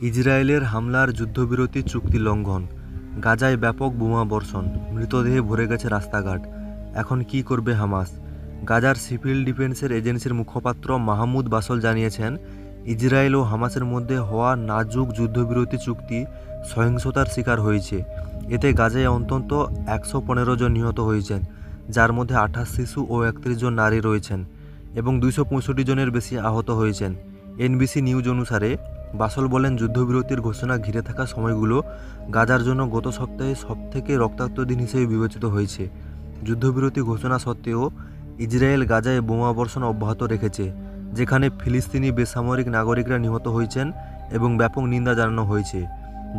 ইসরায়েলের হামলার যুদ্ধবিরতি চুক্তি লঙ্ঘন, গাজায় ব্যাপক বোমা বর্ষণ, মৃতদেহে ভরে গেছে রাস্তাঘাট। এখন কি করবে হামাস? গাজার সিভিল ডিফেন্সের এজেন্সির মুখপাত্র মাহমুদ বাসল জানিয়েছেন, ইসরায়েল ও হামাসের মধ্যে হওয়া নাজুক যুদ্ধবিরতি চুক্তি সহিংসতার শিকার হয়েছে। এতে গাজায় অন্তত 115 জন নিহত হয়েছেন, যার মধ্যে 28 শিশু ও 31 জন নারী রয়েছেন এবং 265 জনের বেশি আহত হয়েছেন। এনবিসি নিউজ অনুসারে বাসল বলেন, যুদ্ধবিরতির ঘোষণা ঘিরে থাকা সময়গুলো গাজার জন্য গত সপ্তাহে সবথেকে রক্তাক্ত দিন হিসেবে বিবেচিত হয়েছে। যুদ্ধবিরতি ঘোষণা সত্ত্বেও ইসরায়েল গাজায় বোমা বর্ষণ অব্যাহত রেখেছে, যেখানে ফিলিস্তিনি বেসামরিক নাগরিকরা নিহত হয়েছেন এবং ব্যাপক নিন্দা জানানো হয়েছে।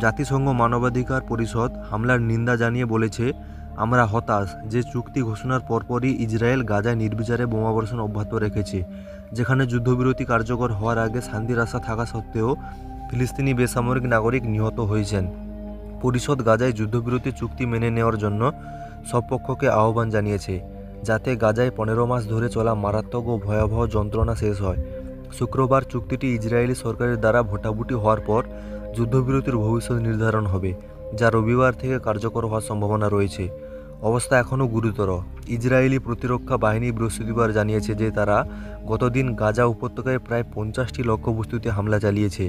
জাতিসংঘ মানবাধিকার পরিষদ হামলার নিন্দা জানিয়ে বলেছে, আমরা হতাশ যে চুক্তি ঘোষণার পরপরই ইসরায়েল গাজায় নির্বিচারে বোমাবর্ষণ অব্যাহত রেখেছে, যেখানে যুদ্ধবিরতি কার্যকর হওয়ার আগে শান্তির আশা থাকা সত্ত্বেও ফিলিস্তিনি বেসামরিক নাগরিক নিহত হয়েছেন। পরিষদ গাজায় যুদ্ধবিরতি চুক্তি মেনে নেওয়ার জন্য সব পক্ষকে আহ্বান জানিয়েছে, যাতে গাজায় 15 মাস ধরে চলা মারাত্মক ও ভয়াবহ যন্ত্রণা শেষ হয়। শুক্রবার চুক্তিটি ইসরায়েলি সরকারের দ্বারা ভোটাভুটি হওয়ার পর যুদ্ধবিরতির ভবিষ্যৎ নির্ধারণ হবে, যা রবিবার থেকে কার্যকর হওয়ার সম্ভাবনা রয়েছে। অবস্থা এখনও গুরুতর। ইসরায়েলি প্রতিরক্ষা বাহিনী বৃহস্পতিবার জানিয়েছে যে তারা গতদিন গাজা উপত্যকায় প্রায় 50টি লক্ষ্যবস্তুতে হামলা চালিয়েছে।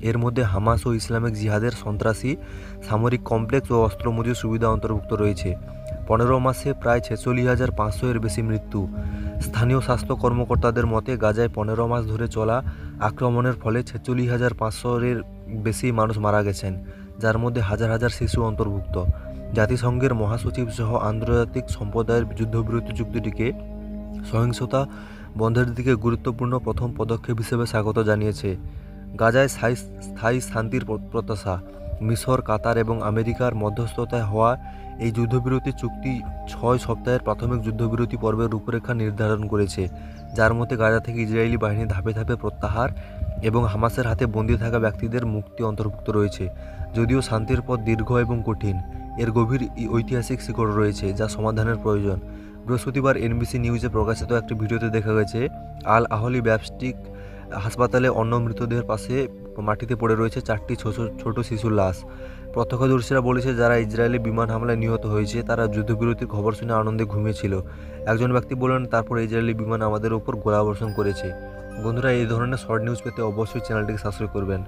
এর মধ্যে হামাস ও ইসলামিক জিহাদের সন্ত্রাসী সামরিক কমপ্লেক্স ও অস্ত্র মজুদ সুবিধা অন্তর্ভুক্ত রয়েছে। 15 মাসে প্রায় 46,500 এর বেশি মৃত্যু। স্থানীয় স্বাস্থ্য কর্মকর্তাদের মতে, গাজায় 15 মাস ধরে চলা আক্রমণের ফলে 46,500 এর বেশি মানুষ মারা গেছেন, যার মধ্যে হাজার হাজার শিশু অন্তর্ভুক্ত। জাতিসংঘের মহাসচিব সহ আন্তর্জাতিক সম্প্রদায়ের যুদ্ধবিরতি চুক্তিটিকে সহিংসতা বন্ধের দিকে গুরুত্বপূর্ণ প্রথম পদক্ষেপ হিসেবে স্বাগত জানিয়েছে। গাজায় স্থায়ী শান্তির প্রত্যাশা। মিশর, কাতার এবং আমেরিকার মধ্যস্থতায় হওয়া এই যুদ্ধবিরতি চুক্তি 6 সপ্তাহের প্রাথমিক যুদ্ধবিরতি পর্বের রূপরেখা নির্ধারণ করেছে, যার মধ্যে গাজা থেকে ইসরায়েলি বাহিনী ধাপে ধাপে প্রত্যাহার এবং হামাসের হাতে বন্দী থাকা ব্যক্তিদের মুক্তি অন্তর্ভুক্ত রয়েছে। যদিও শান্তির পথ দীর্ঘ এবং কঠিন, এর গভীর ঐতিহাসিক শিকড় রয়েছে যা সমাধানের প্রয়োজন। বৃহস্পতিবার এনবিসি নিউজে প্রকাশিত একটি ভিডিওতে দেখা গেছে, আল আহলি ব্যাপটিস্ট হাসপাতালে অন্য মৃতদেহের পাশে মাটিতে পড়ে রয়েছে 4টি ছোট শিশুর লাশ। প্রত্যক্ষদর্শীরা বলেছে, যারা ইসরায়েলি বিমান হামলায় নিহত হয়েছে তারা যুদ্ধবিরতির খবর শুনে আনন্দে ঘুমিয়েছিল। একজন ব্যক্তি বলেন, তারপর ইসরায়েলি বিমান আমাদের উপর গোলাবর্ষণ করেছে। বন্ধুরা, এই ধরনের শর্ট নিউজ পেতে অবশ্যই চ্যানেলটিকে সাবস্ক্রাইব করবেন।